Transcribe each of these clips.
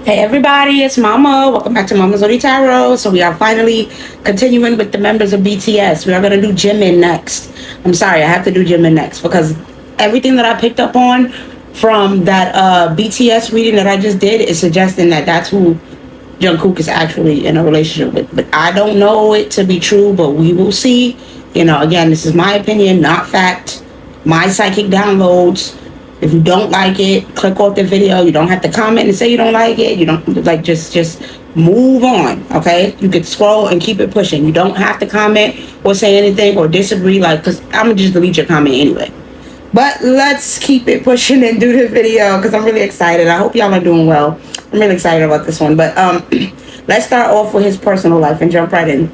Hey everybody, it's Mama. Welcome back to Mama's Only Tarot. So we are finally continuing with the members of BTS. We are going to do Jimin next. I'm sorry, I have to do Jimin next because everything that I picked up on from that BTS reading that I just did is suggesting that that's who Jungkook is actually in a relationship with. But I don't know it to be true, but we will see. Again, this is my opinion, not fact. My psychic downloads. If you don't like it, click off the video. You don't have to comment and say you don't like it. You don't like just move on. Okay, you could scroll and keep it pushing. You don't have to comment or say anything or disagree. Because I'm gonna just delete your comment anyway. But let's keep it pushing and do the video because I'm really excited. I hope y'all are doing well. I'm really excited about this one. But let's start off with his personal life and jump right in.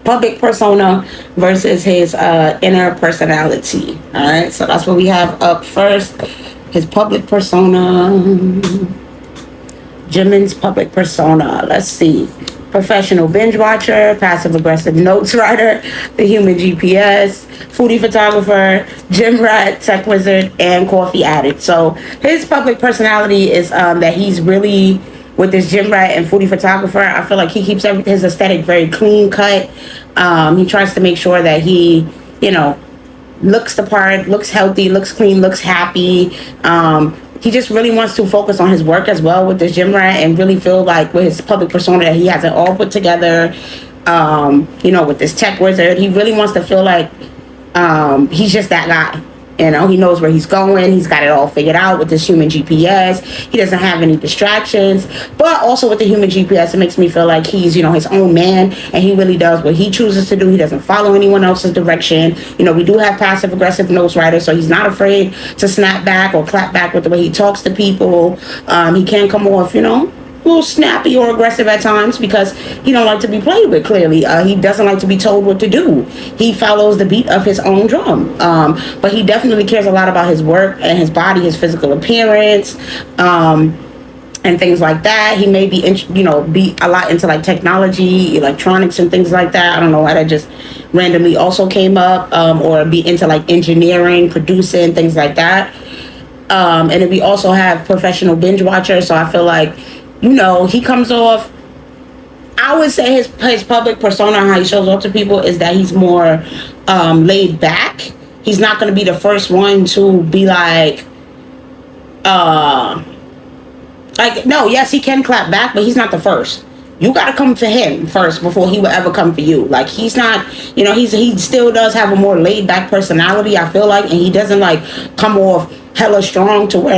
Public persona versus his inner personality. All right, so that's what we have up first. His public persona. Jimin's public persona. Let's see. Professional binge watcher, passive aggressive notes writer, the human GPS, foodie photographer, gym rat, tech wizard, and coffee addict. So his public personality is that he's really, with this gym rat and foodie photographer, I feel like he keeps his aesthetic very clean cut. He tries to make sure that he, looks the part, looks healthy, looks clean, looks happy. He just really wants to focus on his work as well with this gym rat and really feel like with his public persona that he has it all put together. With this tech wizard, he really wants to feel like he's just that guy. He knows where he's going. He's got it all figured out with this human GPS. He doesn't have any distractions. But also with the human GPS, it makes me feel like he's, his own man. And he really does what he chooses to do. He doesn't follow anyone else's direction. We do have passive aggressive nose writers. So he's not afraid to snap back or clap back with the way he talks to people. He can come off, a little snappy or aggressive at times because he don't like to be played with. Clearly, he doesn't like to be told what to do. He follows the beat of his own drum, but he definitely cares a lot about his work and his body, his physical appearance, and things like that. He may be be a lot into like technology, electronics, and things like that. I don't know why that just randomly also came up, or be into like engineering, producing, things like that. And then we also have professional binge watcher. So I feel like he comes off, I would say his public persona, how he shows up to people, is that he's more laid back. He's not going to be the first one to be no, yes, he can clap back, but he's not the first. You got to come for him first before he will ever come for you. He's not, he still does have a more laid back personality, I feel like, and he doesn't come off hella strong to where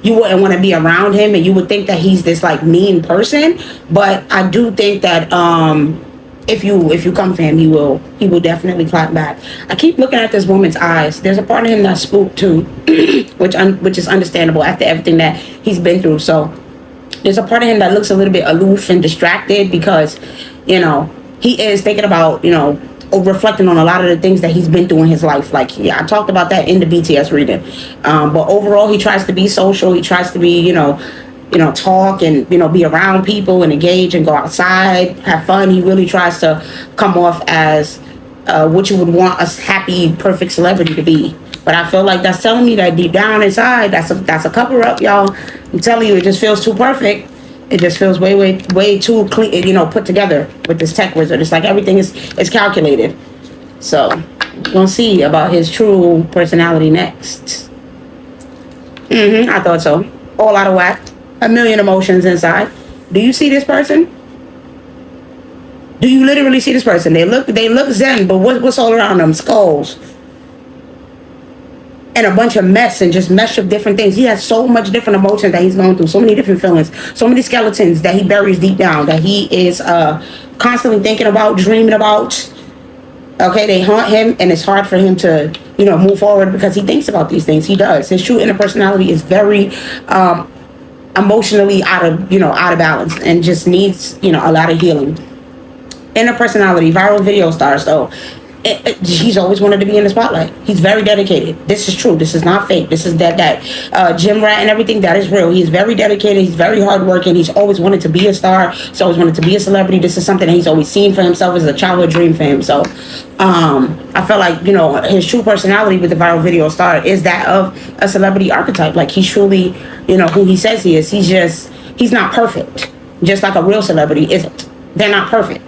you wouldn't want to be around him and you would think that he's this mean person. But I do think that if you come for him, he will definitely clap back. I keep looking at this woman's eyes. There's a part of him that's spooked too, which is understandable after everything that he's been through. So there's a part of him that looks a little bit aloof and distracted because he is thinking about reflecting on a lot of the things that he's been through in his life. I talked about that in the BTS reading. But overall, he tries to be social. He tries to be, talk and, be around people and engage and go outside, have fun. He really tries to come off as what you would want a happy, perfect celebrity to be. But I feel like that's telling me that deep down inside, that's a cover up, y'all. I'm telling you, it just feels too perfect. It just feels way too clean, put together with this tech wizard. It's like everything is calculated. So we're gonna see about his true personality next. I thought so. All out of whack. A million emotions inside. Do you see this person? Do you literally see this person? They look zen, but what's all around them? Skulls. And a bunch of mess and just mesh of different things. He has so much different emotions that he's going through, so many different feelings, so many skeletons that he buries deep down, that he is constantly thinking about, dreaming about. Okay, they haunt him, and it's hard for him to, move forward because he thinks about these things. He does. His true inner personality is very emotionally out of balance and just needs, a lot of healing. Inner personality, viral video star. So he's always wanted to be in the spotlight. He's very dedicated. This is true. This is not fake. This is that gym rat and everything. That is real. He's very dedicated. He's very hardworking. He's always wanted to be a star. He's always wanted to be a celebrity. This is something that he's always seen for himself as a childhood dream for him. So I feel like, his true personality with the viral video star is that of a celebrity archetype. He's truly, who he says he is. He's just He's not perfect, just like a real celebrity isn't. They're not perfect.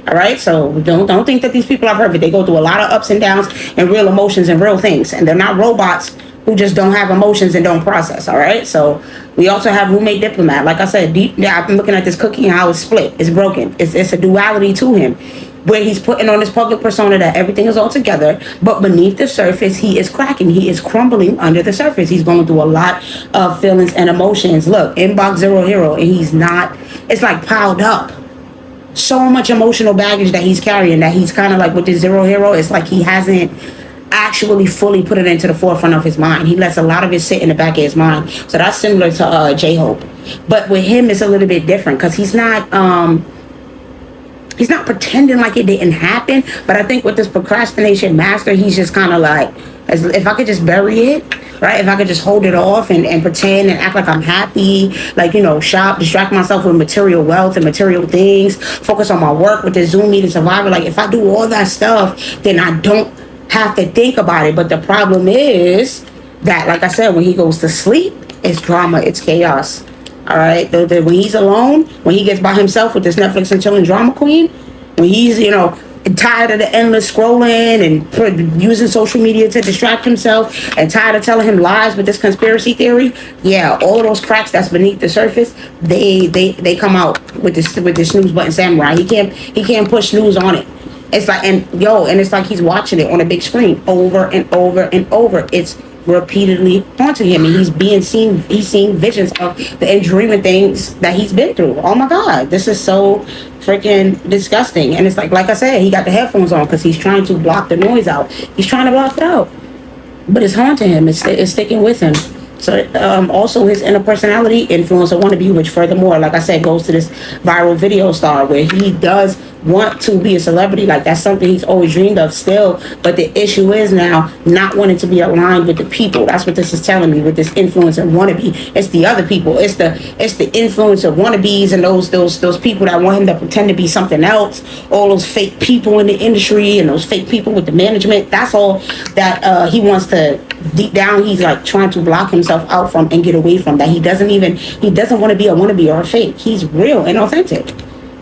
All right, so don't think that these people are perfect. They go through a lot of ups and downs and real emotions and real things, and they're not robots who just don't have emotions and don't process. All right, so we also have roommate diplomat. Like I said, I've been looking at this cookie and how it's split. It's broken. It's a duality to him, where he's putting on this public persona that everything is all together, but beneath the surface, he is cracking. He is crumbling under the surface. He's going through a lot of feelings and emotions. Look, inbox zero hero, and he's not. It's like piled up. So much emotional baggage that he's carrying that he's kind of like with this zero hero. It's like he hasn't actually fully put it into the forefront of his mind. He lets a lot of it sit in the back of his mind. So that's similar to J-Hope. But with him, it's a little bit different because he's not pretending like it didn't happen. But I think with this procrastination master, he's just kind of like, as if I could just bury it, right? If I could just hold it off and pretend and act like I'm happy, like, shop, distract myself with material wealth and material things, focus on my work with the Zoom meeting survivor. Like, if I do all that stuff, then I don't have to think about it. But the problem is that, like I said, when he goes to sleep, it's drama, it's chaos. All right? When he's alone, when he gets by himself with this Netflix and chilling drama queen, when he's, tired of the endless scrolling and using social media to distract himself and tired of telling him lies with this conspiracy theory, yeah, all of those cracks that's beneath the surface, they come out with this snooze button samurai. He can't push snooze on it. It's like, and it's like he's watching it on a big screen over and over and over. It's repeatedly haunting him, and he's seeing visions of and dreaming things that he's been through. Oh my God, this is so freaking disgusting. And it's like I said, he got the headphones on because he's trying to block the noise out. He's trying to block it out, but it's haunting him. It's sticking with him. So also his interpersonality influencer wannabe, which furthermore, like I said, goes to this viral video star where he does want to be a celebrity. Like, that's something he's always dreamed of still. But the issue is now not wanting to be aligned with the people. That's what this is telling me with this influencer wannabe. It's the other people. It's the influencer wannabes and those people that want him to pretend to be something else. All those fake people in the industry and those fake people with the management. That's all that he wants to, deep down, he's like trying to block himself out from and get away from that. He doesn't want to be a wannabe or a fake. He's real and authentic.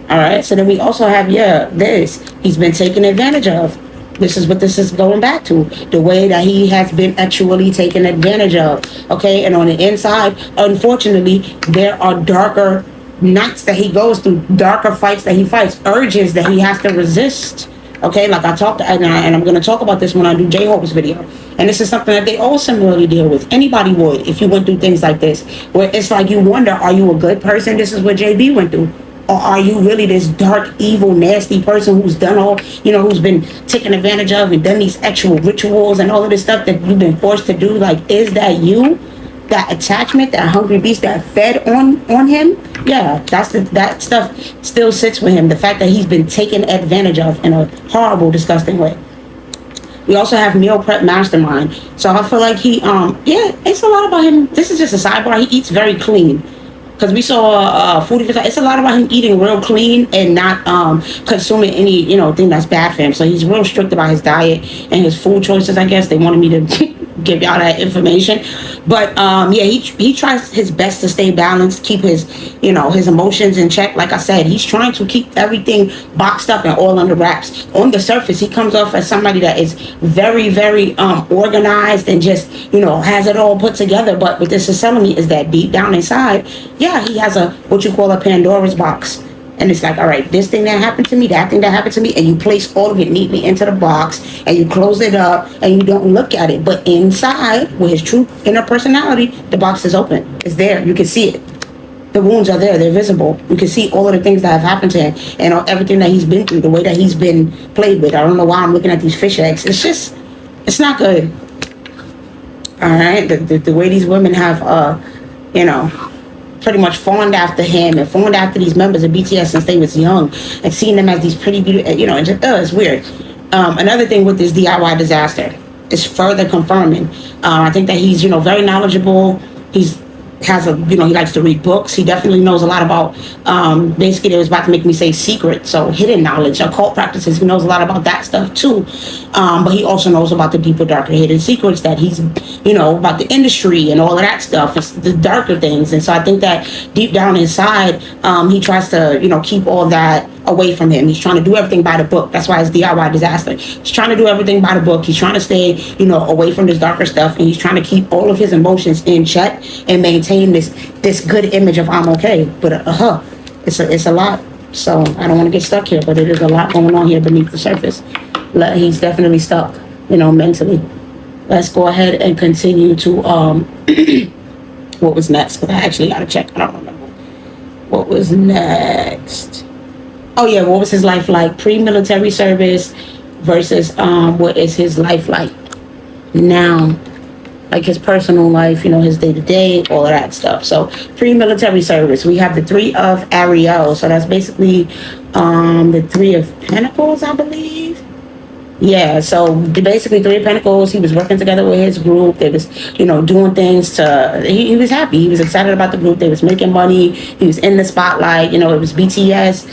All right, so then we also have, he's been taken advantage of. This is what this is going back to, the way that he has been actually taken advantage of, okay? And on the inside, unfortunately, there are darker nights that he goes through, darker fights that he fights, urges that he has to resist, okay? Like I talked, and I'm going to talk about this when I do J-Hope's video. And this is something that they all similarly deal with. Anybody would, if you went through things like this, where it's like you wonder, are you a good person? This is what JB went through. Or are you really this dark, evil, nasty person who's done all, who's been taken advantage of and done these actual rituals and all of this stuff that you've been forced to do? Like, is that you? That attachment, that hungry beast that fed on him? Yeah, that stuff still sits with him. The fact that he's been taken advantage of in a horrible, disgusting way. We also have meal prep mastermind. So I feel like it's a lot about him. This is just a sidebar. He eats very clean. Because we saw food. It's a lot about him eating real clean and not consuming any thing that's bad for him. So he's real strict about his diet and his food choices. I guess they wanted me to give y'all that information, but he tries his best to stay balanced, keep his his emotions in check. Like I said, he's trying to keep everything boxed up and all under wraps. On the surface, he comes off as somebody that is very, very organized and just has it all put together. But what this is telling me is that deep down inside, he has what you call a Pandora's box. And it's like, all right, this thing that happened to me, that thing that happened to me, and you place all of it neatly into the box, and you close it up, and you don't look at it. But inside, with his true inner personality, the box is open. It's there. You can see it. The wounds are there. They're visible. You can see all of the things that have happened to him, and everything that he's been through, the way that he's been played with. I don't know why I'm looking at these fish eggs. It's not good. All right? The way these women have, pretty much fawned after him and fawned after these members of BTS since they was young and seeing them as these pretty beautiful, it's weird. Another thing with this DIY disaster is further confirming. I think that he's, very knowledgeable. He's has a, he likes to read books. He definitely knows a lot about, basically they was about to make me say secret, so hidden knowledge, occult practices. He knows a lot about that stuff too. But he also knows about the deeper, darker, hidden secrets that he's, about the industry and all of that stuff. It's the darker things. And so I think that deep down inside, he tries to, keep all that away from him. He's trying to do everything by the book. That's why it's DIY disaster. He's trying to do everything by the book. He's trying to stay, away from this darker stuff, and he's trying to keep all of his emotions in check and maintain this good image of I'm okay. But it's a lot. So I don't want to get stuck here, but it is a lot going on here beneath the surface. He's definitely stuck, mentally. Let's go ahead and continue to what was next, because I actually got to check. I don't remember what was next. Oh yeah, what was his life like pre-military service versus what is his life like now, like his personal life, his day-to-day, all of that stuff. So pre-military service, we have the 3 of Ariel, so that's basically the 3 of Pentacles, I believe. Yeah, so basically 3 of Pentacles. He was working together with his group. They was, doing things he was happy. He was excited about the group. They was making money. He was in the spotlight. It was BTS.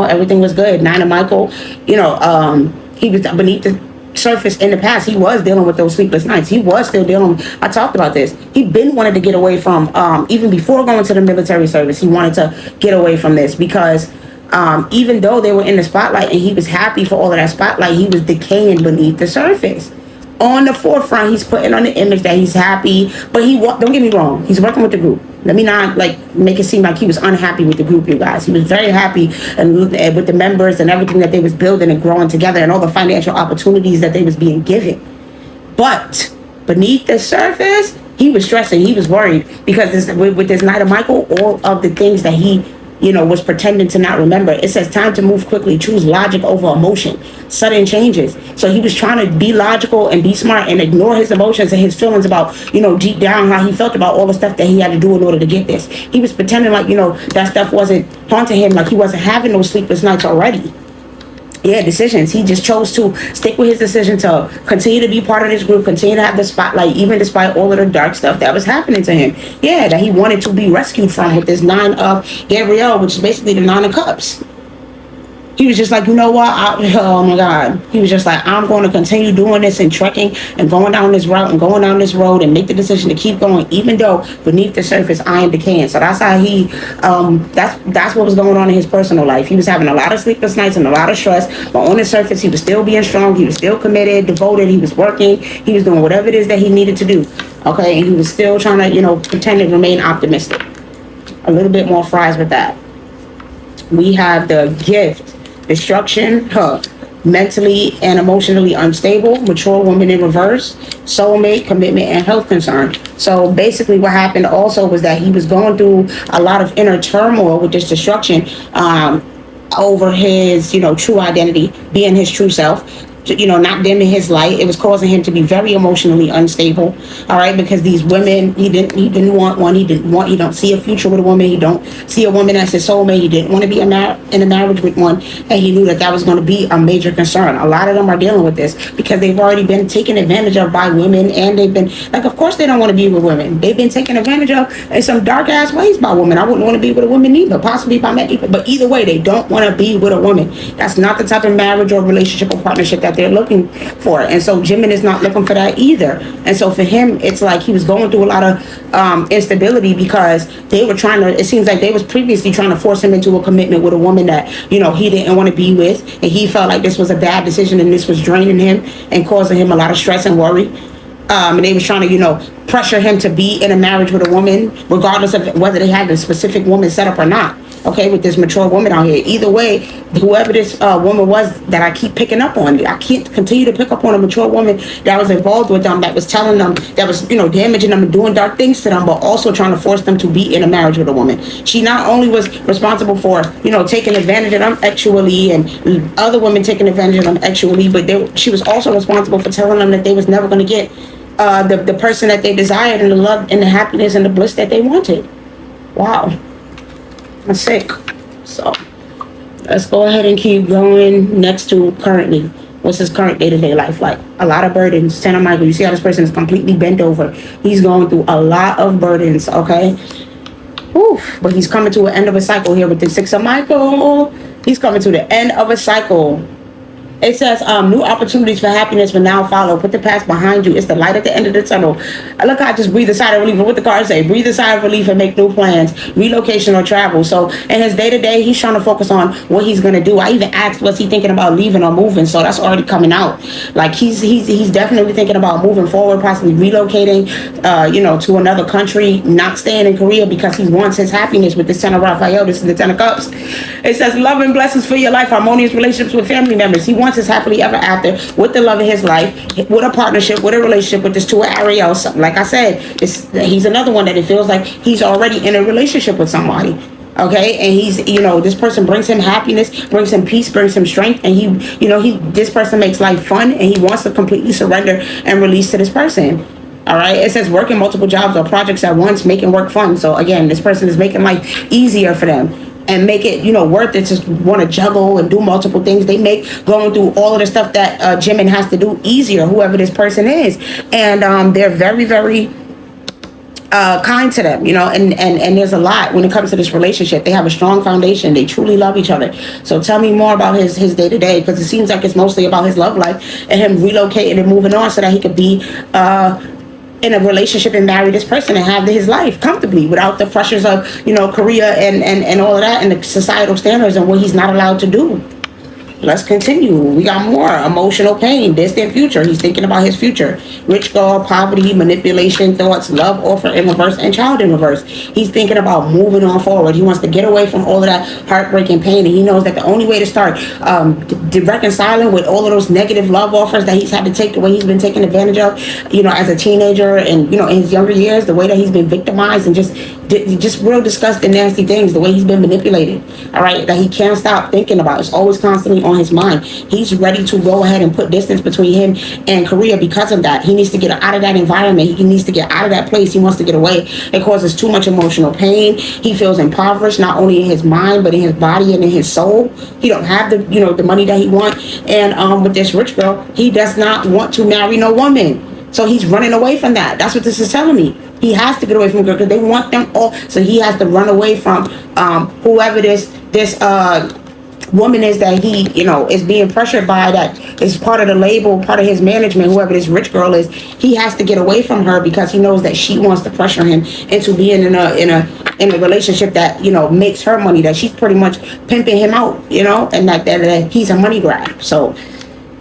Everything was good. Nina Michael, he was beneath the surface in the past. He was dealing with those sleepless nights. He was still dealing. I talked about this. He been wanted to get away from, even before going to the military service, he wanted to get away from this because even though they were in the spotlight and he was happy for all of that spotlight, he was decaying beneath the surface. On the forefront, he's putting on the image that he's happy, but don't get me wrong, he's working with the group. Let me not make it seem like he was unhappy with the group, you guys. He was very happy and with the members and everything that they was building and growing together and all the financial opportunities that they was being given. But beneath the surface, he was stressing, he was worried because with this Knight of Michael, all of the things that he was pretending to not remember. It says time to move quickly, choose logic over emotion, sudden changes. So he was trying to be logical and be smart and ignore his emotions and his feelings about, deep down how he felt about all the stuff that he had to do in order to get this. He was pretending like, that stuff wasn't haunting him, like he wasn't having those sleepless nights already. Yeah, decisions. He just chose to stick with his decision to continue to be part of this group, continue to have the spotlight, even despite all of the dark stuff that was happening to him. Yeah, that he wanted to be rescued from with this 9 of Gabrielle, which is basically the 9 of Cups. He was just like, what? Oh my God. He was just like, I'm going to continue doing this and trekking and going down this route and going down this road and make the decision to keep going, even though beneath the surface I am decaying. So that's how he, that's what was going on in his personal life. He was having a lot of sleepless nights and a lot of stress, but on the surface, he was still being strong. He was still committed, devoted. He was working. He was doing whatever it is that he needed to do. Okay. And he was still trying to, pretend to remain optimistic. A little bit more fries with that. We have the gift. Destruction, mentally and emotionally unstable, mature woman in reverse, soulmate, commitment, and health concern. So basically what happened also was that he was going through a lot of inner turmoil with this destruction over his, true identity, being his true self. Not dimming his light. It was causing him to be very emotionally unstable. All right, because these women, he didn't want one. He don't see a future with a woman. He don't see a woman as his soulmate. He didn't want to be in a marriage with one, and he knew that was going to be a major concern. A lot of them are dealing with this because they've already been taken advantage of by women, and they've been of course they don't want to be with women. They've been taken advantage of in some dark ass ways by women. I wouldn't want to be with a woman either, possibly by many people. But either way, they don't want to be with a woman. That's not the type of marriage or relationship or partnership that they're looking for. And so Jimin is not looking for that either. And so for him, it's like he was going through a lot of instability because they were trying to, it seems like they was previously trying to force him into a commitment with a woman that, he didn't want to be with. And he felt like this was a bad decision and this was draining him and causing him a lot of stress and worry. And they was trying to, pressure him to be in a marriage with a woman, regardless of whether they had the specific woman set up or not. Okay, with this mature woman out here. Either way, whoever this woman was that I keep picking up on, I can't continue to pick up on a mature woman that was involved with them, that was telling them, that was, damaging them and doing dark things to them, but also trying to force them to be in a marriage with a woman. She not only was responsible for, taking advantage of them sexually and other women taking advantage of them sexually, but she was also responsible for telling them that they was never going to get the person that they desired and the love and the happiness and the bliss that they wanted. Wow. I'm sick. So let's go ahead and keep going next to currently. What's his current day-to-day life like? A lot of burdens. Ten of Michael, you see how this person is completely bent over. He's going through a lot of burdens, okay? Oof, but he's coming to an end of a cycle here with the Six of Michael. He's coming to the end of a cycle. It says new opportunities for happiness will now follow. Put the past behind you. It's the light at the end of the tunnel. Look, I just breathe a sigh of relief. What the cards say? Breathe a sigh of relief and make new plans. Relocation or travel. So in his day-to-day, he's trying to focus on what he's going to do. I even asked, was he thinking about leaving or moving? So that's already coming out. Like he's definitely thinking about moving forward, possibly relocating, to another country, not staying in Korea because he wants his happiness with the Ten of Raphael. This is the Ten of Cups. It says love and blessings for your life, harmonious relationships with family members. He wants his happily ever after with the love of his life, with a partnership, with a relationship with this two of Ariel. Like I said, he's another one that it feels like he's already in a relationship with somebody. Okay, and he's, this person brings him happiness, brings him peace, brings him strength, and this person makes life fun, and he wants to completely surrender and release to this person. All right, it says working multiple jobs or projects at once, making work fun. So again, this person is making life easier for them and make it, worth it to want to juggle and do multiple things. They make going through all of the stuff that Jimin has to do easier, whoever this person is. And they're very, very kind to them, and there's a lot when it comes to this relationship. They have a strong foundation. They truly love each other. So tell me more about his day-to-day, because it seems like it's mostly about his love life and him relocating and moving on so that he could be in a relationship and marry this person and have his life comfortably without the pressures of Korea and all of that and the societal standards and what he's not allowed to do. Let's continue. We got more emotional pain, distant future. He's thinking about his future. Rich girl, poverty, manipulation, thoughts, love offer in reverse, and child in reverse. He's thinking about moving on forward. He wants to get away from all of that heartbreaking pain, and he knows that the only way to start reconciling with all of those negative love offers that he's had to take, the way he's been taken advantage of, as a teenager and in his younger years, the way that he's been victimized and just real disgusting, nasty things, the way he's been manipulated, all right, that he can't stop thinking about. It's always constantly on his mind. He's ready to go ahead and put distance between him and Korea because of that. He needs to get out of that environment. He needs to get out of that place. He wants to get away. It causes too much emotional pain. He feels impoverished, not only in his mind, but in his body and in his soul. He don't have the money that he wants. And with this rich girl, he does not want to marry no woman. So he's running away from that. That's what this is telling me. He has to get away from girl because they want them all. So he has to run away from whoever this woman is that he is being pressured by, that is part of the label, part of his management, whoever this rich girl is. He has to get away from her because he knows that she wants to pressure him into being in a relationship that makes her money, that she's pretty much pimping him out, and that he's a money grab. So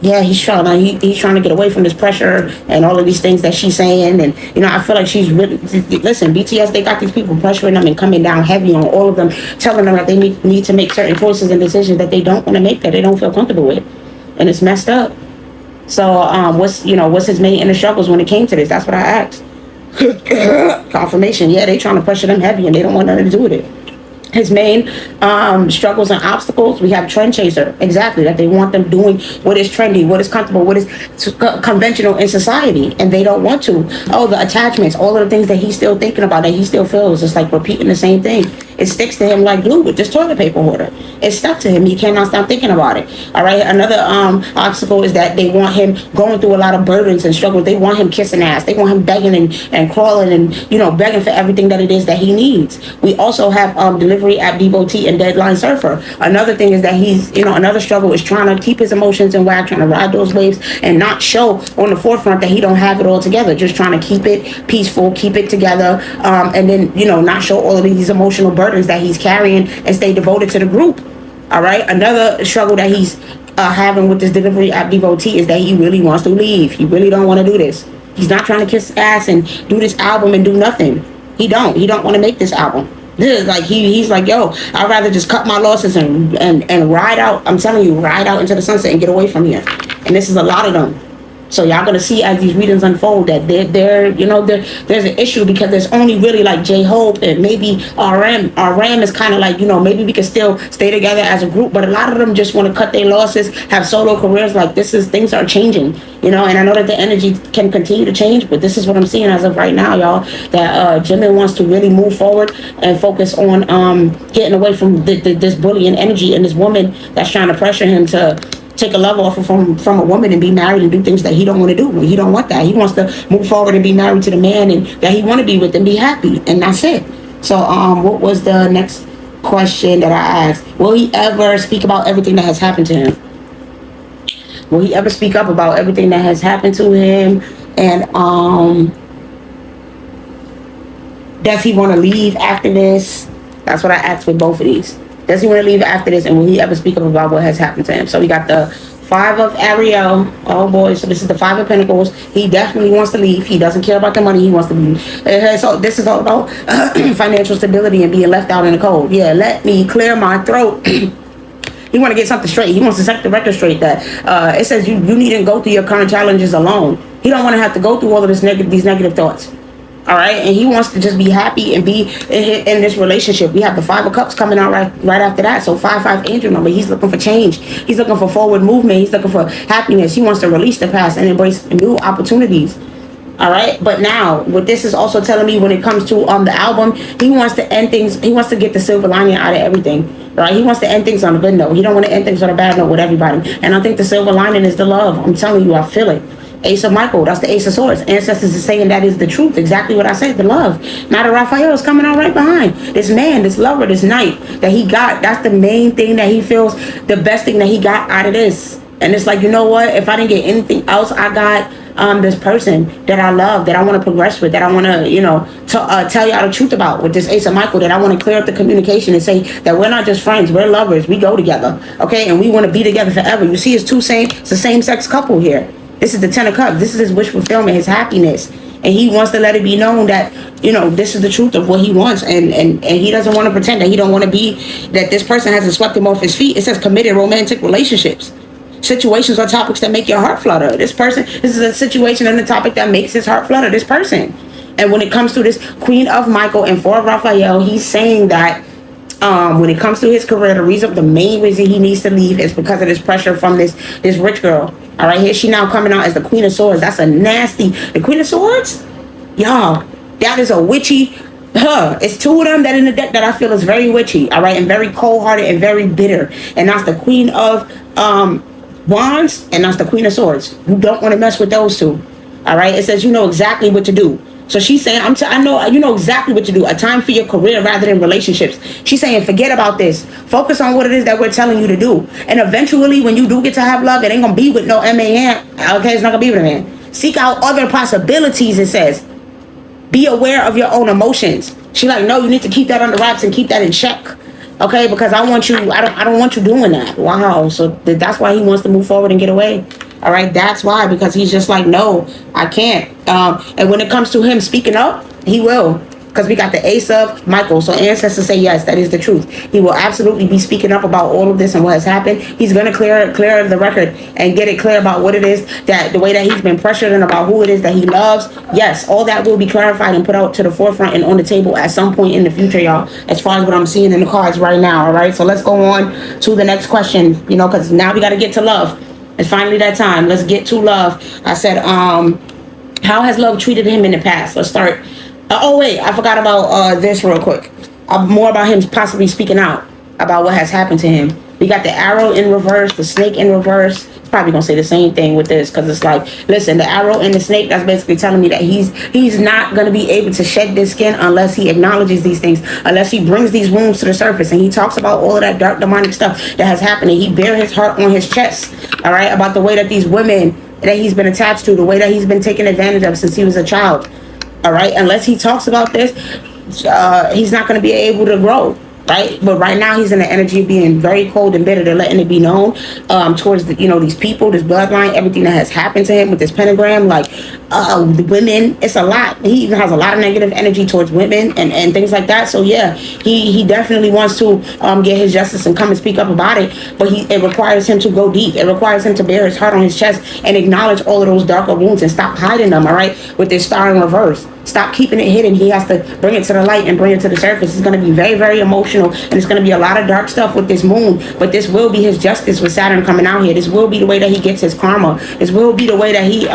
yeah, he's trying to get away from this pressure and all of these things that she's saying. And I feel like she's really, listen, BTS, they got these people pressuring them and coming down heavy on all of them, telling them that they need to make certain choices and decisions that they don't want to make, that they don't feel comfortable with, and it's messed up. So what's his main inner struggles when it came to this? That's what I asked. Confirmation. Yeah, they trying to pressure them heavy and they don't want nothing to do with it. His main struggles and obstacles, we have trend chaser. Exactly, that they want them doing what is trendy, what is comfortable, what is conventional in society, and they don't want to. Oh, the attachments, all of the things that he's still thinking about, that he still feels, it's like repeating the same thing. It sticks to him like glue with this toilet paper holder. It's stuck to him. He cannot stop thinking about it. All right. Another obstacle is that they want him going through a lot of burdens and struggles. They want him kissing ass. They want him begging and crawling and begging for everything that it is that he needs. We also have delivery app devotee and deadline surfer. Another thing is that he's another struggle is trying to keep his emotions in whack, trying to ride those waves and not show on the forefront that he don't have it all together. Just trying to keep it peaceful, keep it together, and then not show all of these emotional burdens that he's carrying and stay devoted to the group. All right. Another struggle that he's having with this delivery app devotee is that he really wants to leave. He really don't want to do this. He's not trying to kiss ass and do this album and do nothing. He don't want to make this album. This is like he's like, yo, I'd rather just cut my losses and ride out. I'm telling you, ride out into the sunset and get away from here. And this is a lot of them. So y'all gonna see as these readings unfold that there's an issue, because there's only really like J-Hope and maybe RM. RM is kind of like, maybe we can still stay together as a group, but a lot of them just want to cut their losses, have solo careers. Like things are changing, and I know that the energy can continue to change, but this is what I'm seeing as of right now, y'all, that Jimin wants to really move forward and focus on getting away from this bullying energy and this woman that's trying to pressure him to take a love offer from a woman and be married and do things that he don't want to do. He don't want that. He wants to move forward and be married to the man and that he want to be with and be happy, and that's it. So what was the next question that I asked? Will he ever speak about everything that has happened to him? Will he ever speak up about everything that has happened to him? And does he want to leave after this? That's what I asked with both of these. Does he want to leave after this, and will he ever speak up about what has happened to him? So we got the Five of Ariel. Oh boy, so this is the Five of Pentacles. He definitely wants to leave. He doesn't care about the money. He wants to leave. So this is all about financial stability and being left out in the cold. Yeah, let me clear my throat. He want to get something straight. He wants to set the record straight that it says you needn't go through your current challenges alone. He don't want to have to go through all of these negative thoughts. All right, and he wants to just be happy and be in this relationship. We have the Five of Cups coming out right after that. So 5-5 angel number. He's looking for change. He's looking for forward movement. He's looking for happiness. He wants to release the past and embrace new opportunities. All right, but now what this is also telling me when it comes to the album, he wants to end things. He wants to get the silver lining out of everything. Right? He wants to end things on a good note. He don't want to end things on a bad note with everybody. And I think the silver lining is the love. I'm telling you, I feel it. Ace of Michael, that's the Ace of Swords. Ancestors is saying that is the truth. Exactly what I said, the love. Knight of Raphael is coming out right behind. This man, this lover, this knight that he got, that's the main thing that he feels the best thing that he got out of this. And it's like, you know what? If I didn't get anything else, I got this person that I love, that I want to progress with, that I want to, tell y'all the truth about with this Ace of Michael, that I want to clear up the communication and say that we're not just friends, we're lovers, we go together, okay? And we want to be together forever. You see, it's a same-sex couple here. This is the Ten of Cups. This is his wish fulfillment, his happiness. And he wants to let it be known that, this is the truth of what he wants. And he doesn't want to pretend that he don't want to be, that this person hasn't swept him off his feet. It says committed romantic relationships. Situations or topics that make your heart flutter. This is a situation and a topic that makes his heart flutter, this person. And when it comes to this Queen of Michael and Four of Raphael, he's saying that when it comes to his career, the main reason he needs to leave is because of this pressure from this rich girl. All right, here she now coming out as the Queen of Swords. That's a nasty. The Queen of Swords, y'all, that is a witchy. It's two of them that in the deck that I feel is very witchy. All right, and very cold-hearted and very bitter. And that's the Queen of Wands, and that's the Queen of Swords. You don't want to mess with those two. All right, it says you know exactly what to do. So she's saying, I know you know exactly what to do. A time for your career rather than relationships. She's saying, forget about this. Focus on what it is that we're telling you to do. And eventually, when you do get to have love, it ain't gonna be with no man. Okay, it's not gonna be with a man. Seek out other possibilities. It says, be aware of your own emotions. She's like, no, you need to keep that under wraps and keep that in check. Okay, because I don't want you doing that. Wow. So that's why he wants to move forward and get away. All right, that's why, because he's just like, no, I can't. And when it comes to him speaking up, he will, because we got the Ace of Michael. So ancestors say, yes, that is the truth. He will absolutely be speaking up about all of this and what has happened. He's going to clear the record and get it clear about what it is, that the way that he's been pressured and about who it is that he loves. Yes, all that will be clarified and put out to the forefront and on the table at some point in the future, y'all, as far as what I'm seeing in the cards right now. All right, so let's go on to the next question, because now we got to get to love. It's finally that time. Let's get to love. I said, how has love treated him in the past? Let's start. Oh, wait, I forgot about this real quick. More about him possibly speaking out about what has happened to him. We got the arrow in reverse, the snake in reverse. It's probably going to say the same thing with this, because it's like, listen, the arrow and the snake, that's basically telling me that he's not going to be able to shed this skin unless he acknowledges these things, unless he brings these wounds to the surface and he talks about all of that dark demonic stuff that has happened, and he bare his heart on his chest, all right, about the way that these women that he's been attached to, the way that he's been taken advantage of since he was a child. All right, unless he talks about this, he's not going to be able to grow. Right, but right now he's in the energy of being very cold and bitter. They're letting it be known towards these people, this bloodline, everything that has happened to him with this pentagram, like the women. It's a lot. He even has a lot of negative energy towards women and things like that. So yeah, he definitely wants to get his justice and come and speak up about it. But it requires him to go deep. It requires him to bear his heart on his chest and acknowledge all of those darker wounds and stop hiding them. All right, with this star in reverse. Stop keeping it hidden. He has to bring it to the light and bring it to the surface. It's going to be very, very emotional, and it's going to be a lot of dark stuff with this moon, but this will be his justice with Saturn coming out here. This will be the way that he gets his karma. This will be the way that he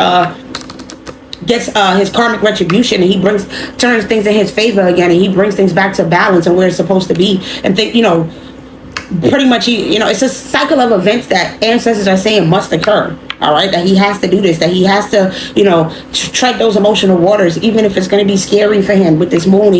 gets his karmic retribution, and he turns things in his favor again, and he brings things back to balance and where it's supposed to be. And pretty much, it's a cycle of events that ancestors are saying must occur. All right, that he has to do this, that he has to, tread those emotional waters, even if it's going to be scary for him with this moon.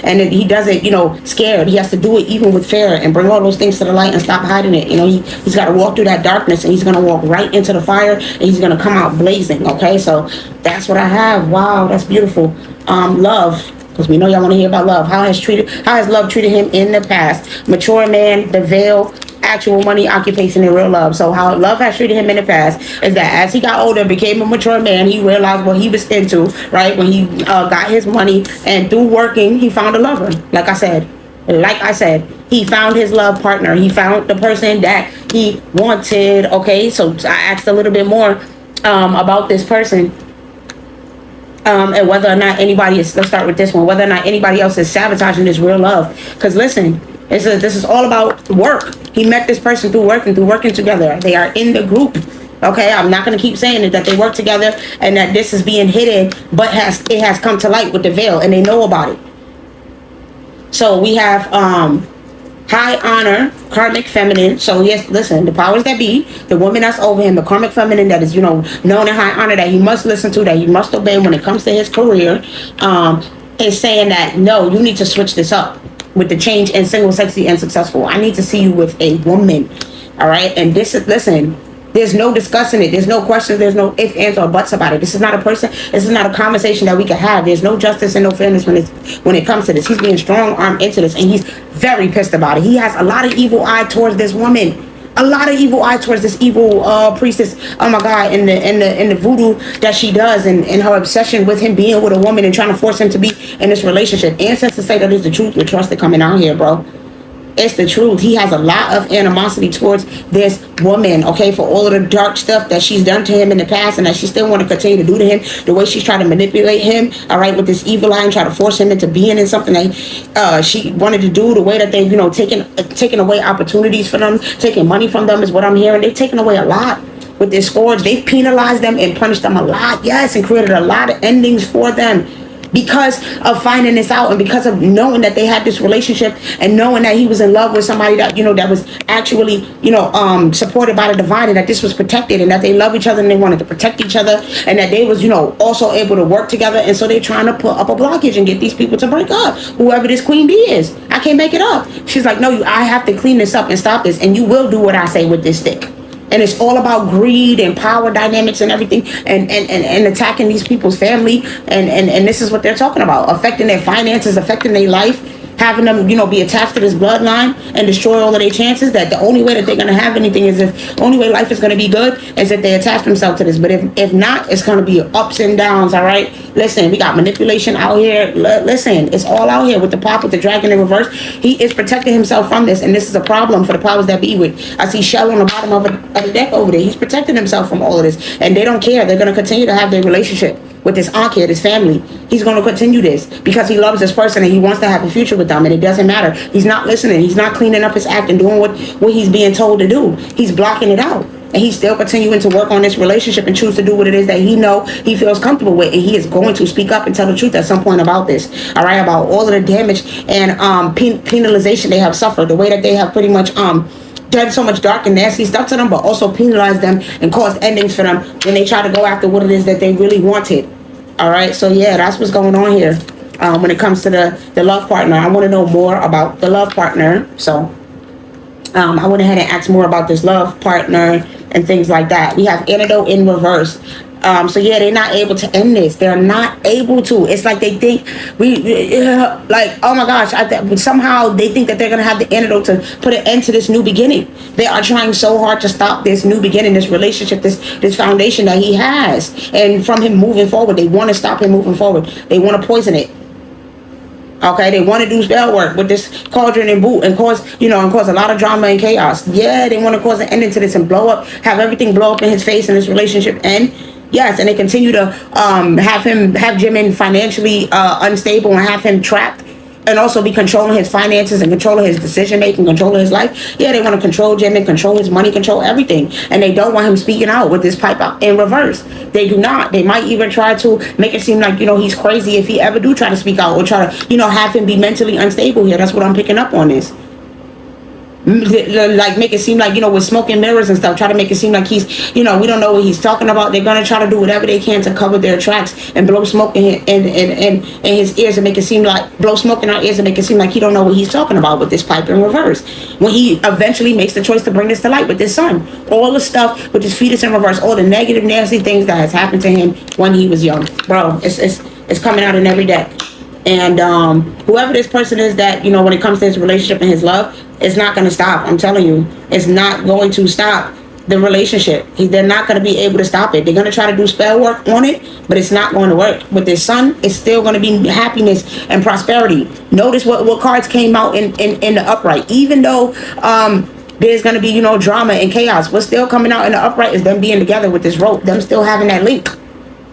And he does it, scared. He has to do it even with fear and bring all those things to the light and stop hiding it. He's got to walk through that darkness, and he's going to walk right into the fire, and he's going to come out blazing. Okay, so that's what I have. Wow, that's beautiful. Love. Because we know y'all want to hear about love. How has love treated him in the past? Mature man, the veil, actual money, occupation, and real love. So how love has treated him in the past is that as he got older, became a mature man, he realized what he was into, right? When he got his money, and through working, he found a lover. Like I said, he found his love partner. He found the person that he wanted. Okay, so I asked a little bit more about this person. And whether or not let's start with this one, whether or not anybody else is sabotaging this real love. Because listen, this is all about work. He met this person through working together. They are in the group. Okay, I'm not going to keep saying it, that they work together and that this is being hidden, but it has come to light with the veil, and they know about it. So we have high honor, karmic feminine. So yes, listen, the powers that be, the woman that's over him, the karmic feminine that is, known in high honor, that he must listen to, that he must obey when it comes to his career, is saying that, no, you need to switch this up with the change and single, sexy, and successful. I need to see you with a woman. All right. And listen, there's no discussing it. There's no questions. There's no ifs, ands, or buts about it. This is not a person. This is not a conversation that we can have. There's no justice and no fairness when it comes to this. He's being strong-armed into this, and he's very pissed about it. He has a lot of evil eye towards this woman. A lot of evil eye towards this evil priestess. Oh my God! In the voodoo that she does, and her obsession with him being with a woman and trying to force him to be in this relationship. Ancestors say that is the truth. With trust coming out here, bro. It's the truth. He has a lot of animosity towards this woman, okay, for all of the dark stuff that she's done to him in the past, and that she still want to continue to do to him, the way she's trying to manipulate him, all right, with this evil eye, and try to force him into being in something that she wanted to do, the way that they've, taken away opportunities for them, taking money from them is what I'm hearing. They've taken away a lot with this scourge. They've penalized them and punished them a lot, yes, and created a lot of endings for them. Because of finding this out, and because of knowing that they had this relationship, and knowing that he was in love with somebody that, that was actually, supported by the divine, and that this was protected, and that they love each other and they wanted to protect each other, and that they was, also able to work together. And so they're trying to put up a blockage and get these people to break up. Whoever this Queen Bee is, I can't make it up. She's like, no, I have to clean this up and stop this, and you will do what I say with this stick. And it's all about greed and power dynamics and everything, and attacking these people's family. And this is what they're talking about. Affecting their finances, affecting their life, having them, be attached to this bloodline and destroy all of their chances. That the only way that they're going to have anything is the only way life is going to be good is if they attach themselves to this. But if not, it's going to be ups and downs, all right? Listen, we got manipulation out here. Listen, it's all out here with the pop, with the dragon in reverse. He is protecting himself from this, and this is a problem for the powers that be with. I see Shell on the bottom of the deck over there. He's protecting himself from all of this, and they don't care. They're going to continue to have their relationship with this Ankh, this family. He's going to continue this because he loves this person and he wants to have a future with them, and it doesn't matter. He's not listening. He's not cleaning up his act and doing what he's being told to do. He's blocking it out, and he's still continuing to work on this relationship and choose to do what it is that he feels comfortable with, and he is going to speak up and tell the truth at some point about this, all right, about all of the damage and penalization they have suffered, the way that they have pretty much done so much dark and nasty stuff to them, but also penalized them and caused endings for them when they try to go after what it is that they really wanted. All right, so yeah, that's what's going on here when it comes to the love partner. I want to know more about the love partner, so I went ahead and asked more about this love partner and things like that. We have antidote in reverse. So yeah, they're not able to end this. They're not able to. It's like they think oh my gosh, somehow they think that they're gonna have the antidote to put an end to this new beginning. They are trying so hard to stop this new beginning, this relationship, this foundation that he has, and from him moving forward. They want to stop him moving forward. They want to poison it. Okay, they want to do spell work with this cauldron and boot and cause a lot of drama and chaos. Yeah, they want to cause an ending to this and have everything blow up in his face and this relationship end. Yes, and they continue to have Jimin financially unstable and have him trapped, and also be controlling his finances and controlling his decision making, controlling his life. Yeah, they want to control Jimin, control his money, control everything, and they don't want him speaking out with this pipe out in reverse. They do not. They might even try to make it seem like he's crazy if he ever do try to speak out, or try to have him be mentally unstable here. That's what I'm picking up on this. like make it seem like, with smoke and mirrors and stuff, try to make it seem like he's, we don't know what he's talking about. They're gonna try to do whatever they can to cover their tracks and blow smoke in his ears and make it seem like, blow smoke in our ears and make it seem like he don't know what he's talking about with this pipe in reverse, when he eventually makes the choice to bring this to light with his son. All the stuff with his fetus in reverse, all the negative nasty things that has happened to him when he was young, bro, it's coming out in every deck. And whoever this person is that, when it comes to his relationship and his love, it's not going to stop. I'm telling you, it's not going to stop the relationship. They're not going to be able to stop it. They're going to try to do spell work on it, but it's not going to work. With their son, it's still going to be happiness and prosperity. Notice what cards came out in the upright. Even though there's going to be, drama and chaos, what's still coming out in the upright is them being together with this rope, them still having that link,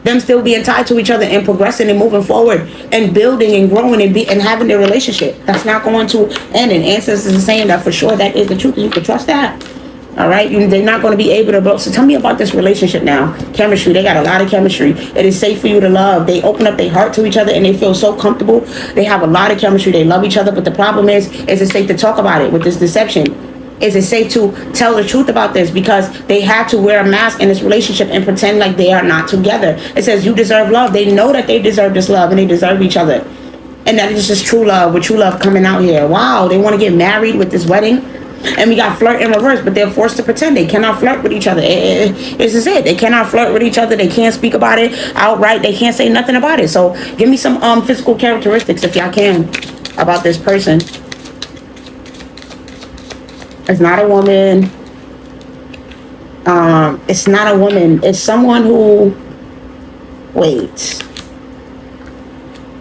them still being tied to each other and progressing and moving forward and building and growing and having their relationship. That's not going to end. And ancestors are saying that for sure. That is the truth. You can trust that. All right. They're not going to be able to build. So tell me about this relationship now. Chemistry. They got a lot of chemistry. It is safe for you to love. They open up their heart to each other and they feel so comfortable. They have a lot of chemistry. They love each other. But the problem is it safe to talk about it with this deception? Is it safe to tell the truth about this? Because they have to wear a mask in this relationship and pretend like they are not together. It says you deserve love. They know that they deserve this love and they deserve each other. And that is just true love, with true love coming out here. Wow, they want to get married with this wedding. And we got flirt in reverse, but they're forced to pretend they cannot flirt with each other. This is it. They cannot flirt with each other. They can't speak about it outright. They can't say nothing about it. So give me some physical characteristics, if y'all can, about this person. It's not a woman. It's not a woman. It's someone who, wait.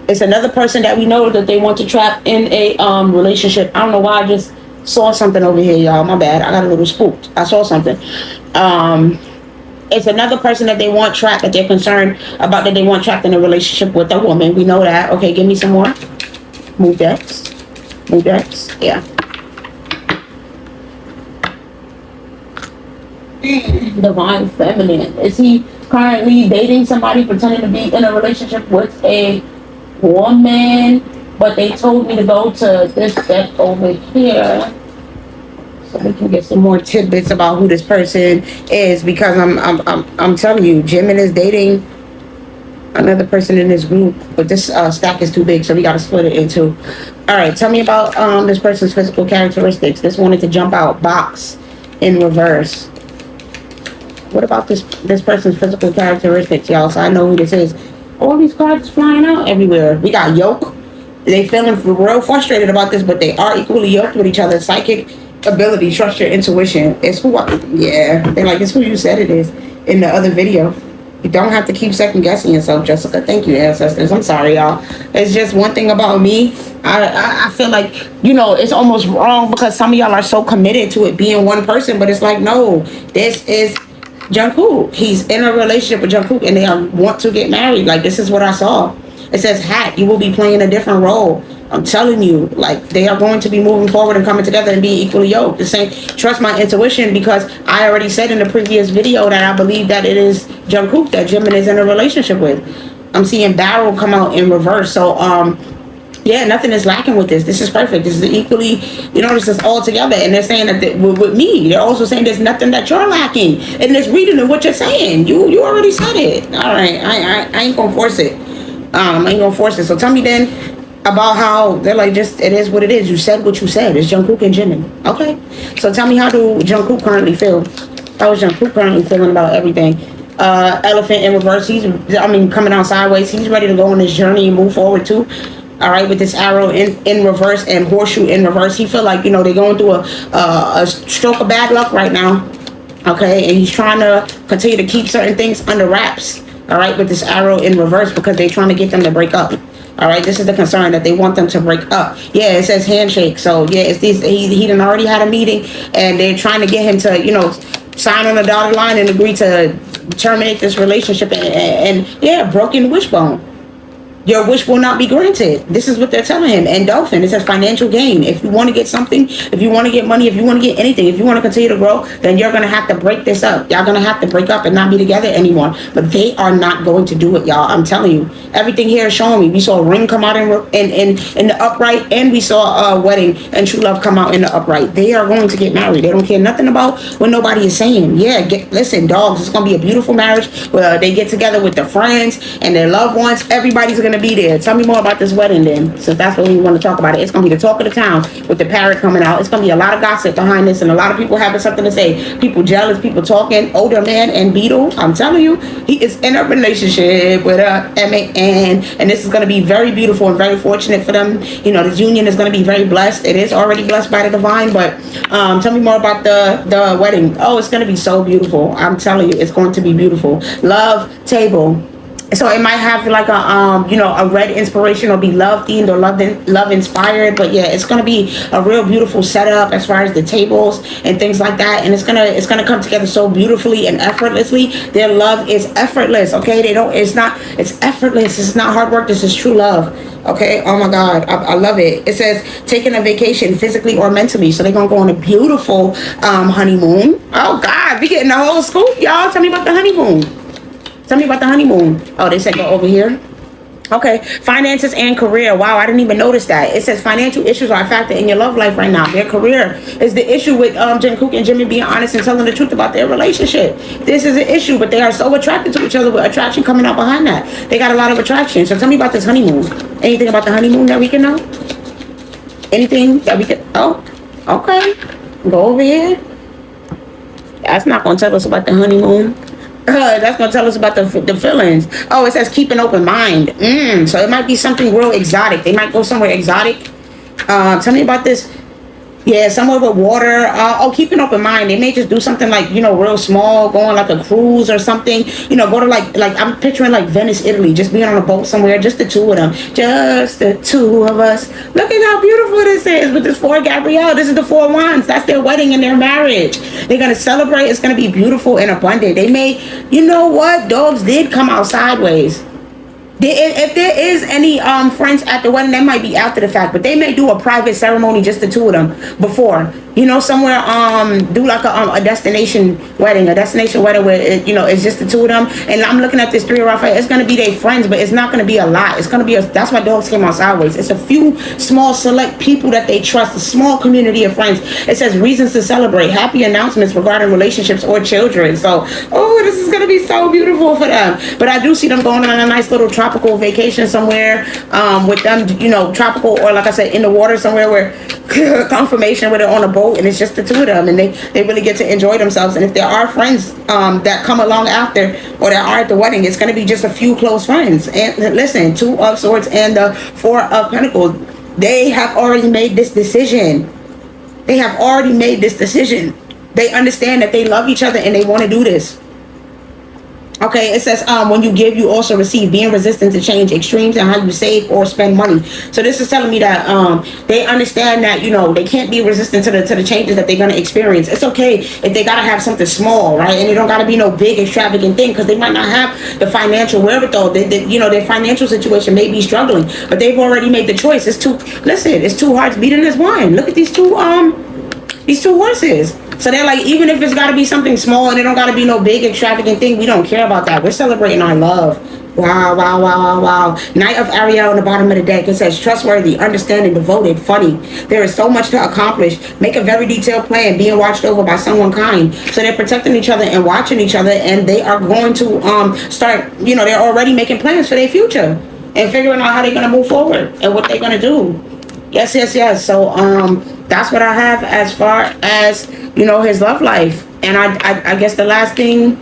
It's another person that we know that they want to trap in a relationship. I don't know why I just saw something over here, y'all. My bad. I got a little spooked. I saw something. It's another person that they want trapped, that they're concerned about, that they want trapped in a relationship with a woman. We know that. Okay, give me some more. Move decks. Move decks. Yeah. Divine feminine. Is he currently dating somebody, pretending to be in a relationship with a woman? But they told me to go to this deck over here so we can get some more tidbits about who this person is, because I'm telling you, Jimin is dating another person in this group, but this stack is too big, so we got to split it in two. All right, tell me about this person's physical characteristics. This wanted to jump out. Box in reverse. What about this person's physical characteristics, y'all? So I know who this is. All these cards flying out everywhere. We got yoke. They feeling real frustrated about this, but they are equally yoked with each other. Psychic ability, trust your intuition. It's who they're like, it's who you said it is in the other video. You don't have to keep second guessing yourself, Jessica. Thank you, ancestors. I'm sorry, y'all. It's just one thing about me. I feel like, it's almost wrong because some of y'all are so committed to it being one person, but it's like, no, this is Jungkook. He's in a relationship with Jungkook and they want to get married. Like, this is what I saw. It says, Hat, you will be playing a different role. I'm telling you, like, they are going to be moving forward and coming together and being equally yoked. The same, trust my intuition, because I already said in the previous video that I believe that it is Jungkook that Jimin is in a relationship with. I'm seeing Barrel come out in reverse. So, yeah, nothing is lacking with this. This is perfect. This is equally, this is all together. And they're saying that with me, they're also saying there's nothing that you're lacking in this reading of what you're saying. You already said it. All right, I ain't gonna force it. I ain't gonna force it. So tell me then about how they're like, just, it is what it is. You said what you said. It's Jungkook and Jimin. Okay. So tell me, how do Jungkook currently feel? How is Jungkook currently feeling about everything? Elephant in reverse. Coming out sideways. He's ready to go on this journey and move forward too. All right, with this arrow in reverse and horseshoe in reverse. He feel like, they're going through a stroke of bad luck right now. Okay. And he's trying to continue to keep certain things under wraps. All right, with this arrow in reverse, because they're trying to get them to break up. All right, this is the concern, that they want them to break up. Yeah, it says handshake. So yeah, it's these. He done already had a meeting, and they're trying to get him to, sign on the dotted line and agree to terminate this relationship. And yeah, broken wishbone. Your wish will not be granted. This is what they're telling him. And Dolphin, it says financial gain. If you want to get something, if you want to get money, if you want to get anything, if you want to continue to grow, then you're going to have to break this up. Y'all going to have to break up and not be together anymore. But they are not going to do it, y'all. I'm telling you. Everything here is showing me. We saw a ring come out in the upright, and we saw a wedding and true love come out in the upright. They are going to get married. They don't care nothing about what nobody is saying. Yeah, listen, dogs, it's going to be a beautiful marriage where they get together with their friends and their loved ones. Everybody's going to be there. Tell me more about this wedding then, since that's what we want to talk about it. It's going to be the talk of the town with the parrot coming out. It's going to be a lot of gossip behind this and a lot of people having something to say. People jealous, people talking. Older man and Beetle, I'm telling you, he is in a relationship with a man, and this is going to be very beautiful and very fortunate for them. You know, this union is going to be very blessed. It is already blessed by the divine, but tell me more about the wedding. Oh, it's going to be so beautiful. I'm telling you, it's going to be beautiful. Love table. So it might have like a a red inspiration or be love themed or love inspired, but yeah, it's gonna be a real beautiful setup as far as the tables and things like that, and it's gonna come together so beautifully and effortlessly. Their love is effortless. Okay, it's effortless. It's not hard work. This is true love. Okay, oh my God, I love it. It says taking a vacation physically or mentally, so they're gonna go on a beautiful honeymoon. Oh God, we getting the whole scoop, y'all. Tell me about the honeymoon. Tell me about the honeymoon. Oh, they said go over here. Okay, finances and career. Wow, I didn't even notice that. It says financial issues are a factor in your love life right now. Their career is the issue with Jungkook and Jimin being honest and telling the truth about their relationship. This is an issue, but they are so attracted to each other with attraction coming out behind that. They got a lot of attraction. So tell me about this honeymoon. Anything about the honeymoon that we can know? Anything that we can... Oh, okay. Go over here. That's not going to tell us about the honeymoon. That's gonna tell us about the feelings. Oh, it says keep an open mind. So it might be something real exotic. They might go somewhere exotic. Tell me about this. Yeah, somewhere with water. Keep an open mind. They may just do something like, real small, go on like a cruise or something. Go to like I'm picturing like Venice, Italy, just being on a boat somewhere, just the two of them. Just the two of us. Look at how beautiful this is with this four Gabrielle. This is the four wands. That's their wedding and their marriage. They're going to celebrate. It's going to be beautiful and abundant. They may, dogs did come out sideways. If there is any friends at the wedding, that might be after the fact, but they may do a private ceremony, just the two of them, before, somewhere do like a destination wedding where it's just the two of them. And I'm looking at this three of Raphael. It's gonna be their friends, but it's not gonna be a lot. It's gonna be that's why dogs came out sideways. It's a few small select people that they trust, a small community of friends. It says reasons to celebrate, happy announcements regarding relationships or children. So this is gonna be so beautiful for them. But I do see them going on a nice little tropical vacation somewhere with them, tropical, or like I said, in the water somewhere where confirmation where they're on a boat and it's just the two of them and they really get to enjoy themselves. And if there are friends that come along after or that are at the wedding, it's going to be just a few close friends. And listen, two of swords and the four of pentacles, they have already made this decision. They understand that they love each other and they want to do this. Okay, it says when you give, you also receive. Being resistant to change, extremes in how you save or spend money. So this is telling me that they understand that they can't be resistant to the changes that they're gonna experience. It's okay if they gotta have something small, right? And it don't gotta be no big extravagant thing, because they might not have the financial wherewithal. Their financial situation may be struggling, but they've already made the choice. It's two hearts beating as one. Look at these two horses. So they're like, even if it's got to be something small and it don't got to be no big extravagant thing, we don't care about that. We're celebrating our love. Wow, wow, wow, wow, wow. Knight of Ariel on the bottom of the deck. It says trustworthy, understanding, devoted, funny. There is so much to accomplish. Make a very detailed plan, being watched over by someone kind. So they're protecting each other and watching each other, and they are going to start, they're already making plans for their future and figuring out how they're going to move forward and what they're going to do. Yes. So that's what I have as far as his love life. And I guess the last thing,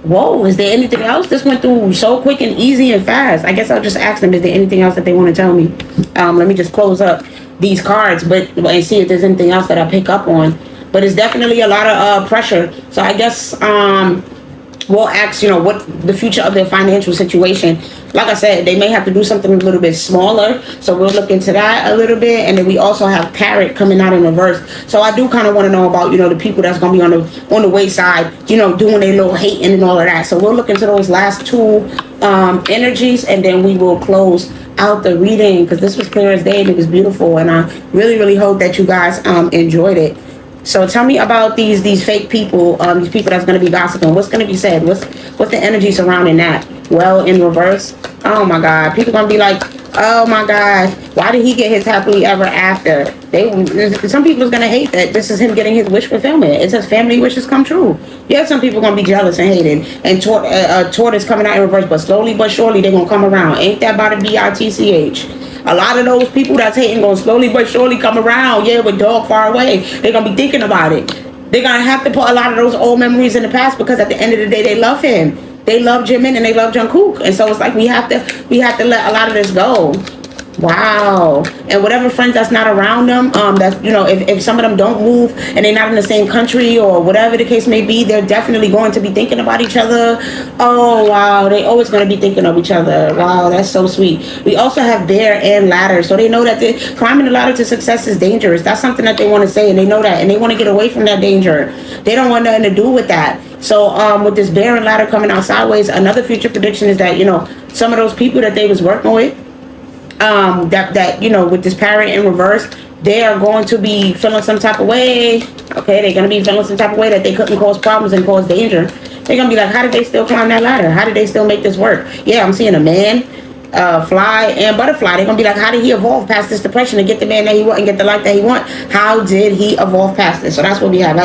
whoa, is there anything else? This went through so quick and easy and fast. I guess I'll just ask them, is there anything else that they want to tell me? Let me just close up these cards and see if there's anything else that I pick up on. But it's definitely a lot of pressure. So I guess we'll ask, what the future of their financial situation. Like I said, they may have to do something a little bit smaller, so we'll look into that a little bit. And then we also have Parrot coming out in reverse. So I do kind of want to know about, the people that's going to be on the wayside, doing their little hating and all of that. So we'll look into those last two energies, and then we will close out the reading, because this was clear as day and it was beautiful, and I really, really hope that you guys enjoyed it. So tell me about these fake people, these people that's going to be gossiping. What's going to be said? What's the energy surrounding that? Well, in reverse. Oh my God, people going to be like, oh my God, why did he get his happily ever after? Some people is going to hate that this is him getting his wish fulfillment. It says family wishes come true. Yeah, some people going to be jealous and hating. And tortoise coming out in reverse, but slowly but surely they're going to come around. Ain't that about a BITCH? A lot of those people that's hating going to slowly but surely come around. Yeah, with dog far away. They're going to be thinking about it. They're going to have to put a lot of those old memories in the past, because at the end of the day, they love him. They love Jimin and they love Jungkook. And so it's like we have to let a lot of this go. Wow. And whatever friends that's not around them, that's, if some of them don't move and they're not in the same country or whatever the case may be, they're definitely going to be thinking about each other. Oh, wow. They always going to be thinking of each other. Wow, that's so sweet. We also have bear and ladder. So they know that climbing the ladder to success is dangerous. That's something that they want to say, and they know that, and they want to get away from that danger. They don't want nothing to do with that. So with this bear and ladder coming out sideways, another future prediction is that, some of those people that they was working with, with this parrot in reverse, they are going to be feeling some type of way. Okay, they're going to be feeling some type of way that they couldn't cause problems and cause danger. They're going to be like, how did they still climb that ladder? How did they still make this work? Yeah, I'm seeing a man, fly, and butterfly. They're going to be like, how did he evolve past this depression and get the man that he want and get the life that he want? How did he evolve past this? So that's what we have.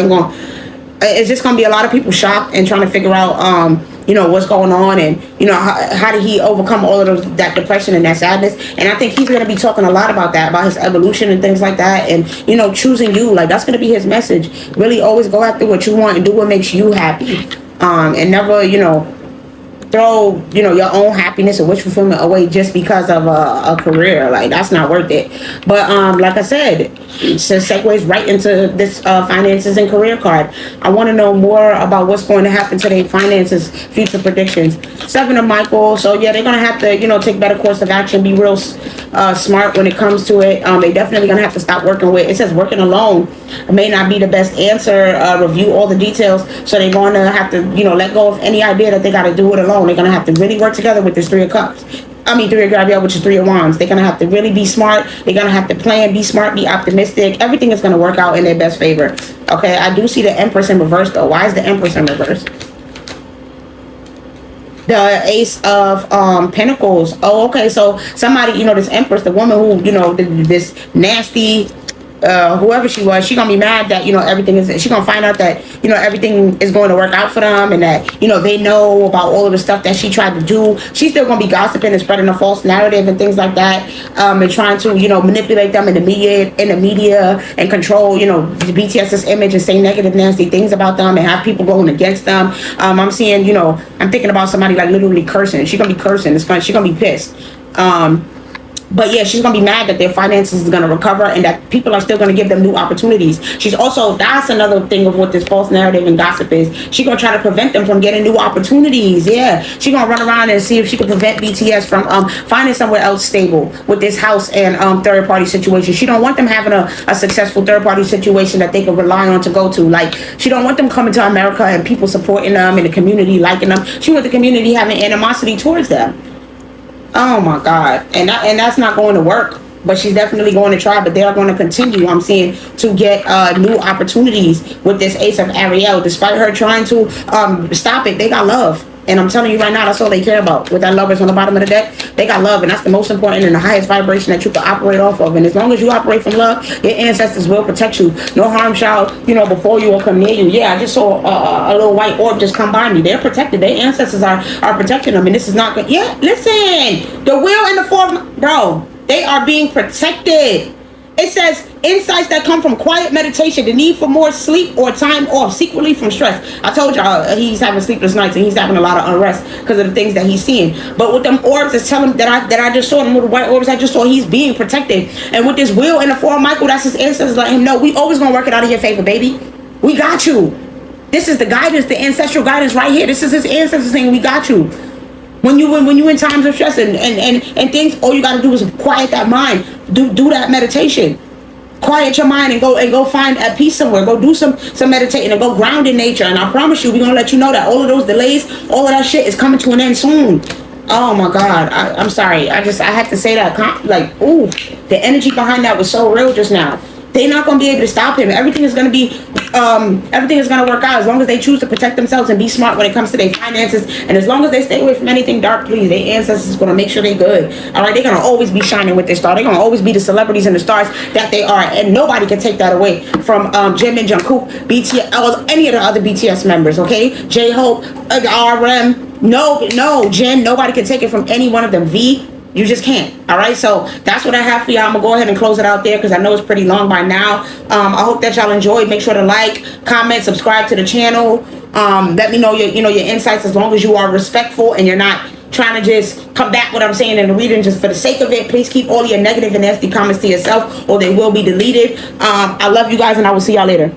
It's just going to be a lot of people shocked and trying to figure out, what's going on, and, how did he overcome all of that depression and that sadness. And I think he's going to be talking a lot about that, about his evolution and things like that. And, choosing you, like, that's going to be his message. Really always go after what you want and do what makes you happy. And never, throw, your own happiness or wish fulfillment away just because of a career. Like, that's not worth it. But like I said, it segues right into this finances and career card. I want to know more about what's going to happen to their finances, future predictions. 7 of Michael. So yeah, they're going to have to, take better course of action, be real smart when it comes to it. They definitely going to have to stop working with, it says working alone may not be the best answer. Review all the details. So they're going to have to, let go of any idea that they got to do it alone. They're going to have to really work together with this 3 of Cups. 3 of Gabrielle, which is 3 of Wands. They're going to have to really be smart. They're going to have to plan, be smart, be optimistic. Everything is going to work out in their best favor. Okay, I do see the Empress in reverse, though. Why is the Empress in reverse? The Ace of Pentacles. Oh, okay, so somebody, this Empress, the woman who, this nasty, whoever she was, she gonna be mad that everything is, she gonna find out that everything is going to work out for them, and that they know about all of the stuff that she tried to do. She's still gonna be gossiping and spreading a false narrative and things like that, and trying to manipulate them in the media and control the BTS's image and say negative nasty things about them and have people going against them. I'm seeing I'm thinking about somebody like literally cursing. She's gonna be cursing. She's gonna be pissed. But yeah, she's going to be mad that their finances is going to recover and that people are still going to give them new opportunities. She's also, that's another thing of what this false narrative and gossip is. She's going to try to prevent them from getting new opportunities. Yeah, she's going to run around and see if she can prevent BTS from finding somewhere else stable with this house and third-party situation. She don't want them having a successful third-party situation that they can rely on to go to. Like, she don't want them coming to America and people supporting them and the community liking them. She want the community having animosity towards them. Oh my God, and that's not going to work. But she's definitely going to try. But they are going to continue, I'm seeing, to get new opportunities with this Ace of Ariel. Despite her trying to stop it, they got love. And I'm telling you right now, that's all they care about. With that lovers on the bottom of the deck, they got love, and that's the most important and the highest vibration that you can operate off of. And as long as you operate from love, your ancestors will protect you. No harm shall, before you or come near you. Yeah, I just saw a little white orb just come by me. They're protected. Their ancestors are protecting them, and this is not good. Yeah, listen, the wheel and the four, bro, they are being protected. It says insights that come from quiet meditation, the need for more sleep or time off, secretly from stress. I told y'all he's having sleepless nights and he's having a lot of unrest because of the things that he's seeing. But with them orbs, it's telling him that I just saw them little white orbs. I just saw he's being protected. And with this wheel and the four of Michael, that's his ancestors letting him know we always gonna work it out in your favor, baby. We got you. This is the guidance, the ancestral guidance right here. This is his ancestors saying, we got you. When you in times of stress and things, all you got to do is quiet that mind. Do that meditation. Quiet your mind and go find a peace somewhere. Go do some meditating and go ground in nature. And I promise you, we're gonna let you know that all of those delays, all of that shit is coming to an end soon. Oh my God, I'm sorry. I had to say that. Like, ooh, the energy behind that was so real just now. They're not gonna be able to stop him. Everything is gonna work out as long as they choose to protect themselves and be smart when it comes to their finances. And as long as they stay away from anything dark, please, their ancestors gonna make sure they're good. All right, they're gonna always be shining with their star. They're gonna always be the celebrities and the stars that they are, and nobody can take that away from Jimin, Jungkook, BTS, or any of the other BTS members. Okay, J-Hope, RM. No, Jen. Nobody can take it from any one of them. V. You just can't. All right. So that's what I have for y'all. I'm gonna go ahead and close it out there because I know it's pretty long by now. I hope that y'all enjoyed. Make sure to like, comment, subscribe to the channel. Let me know your insights, as long as you are respectful and you're not trying to just combat what I'm saying in the reading just for the sake of it. Please keep all your negative and nasty comments to yourself, or they will be deleted. I love you guys, and I will see y'all later.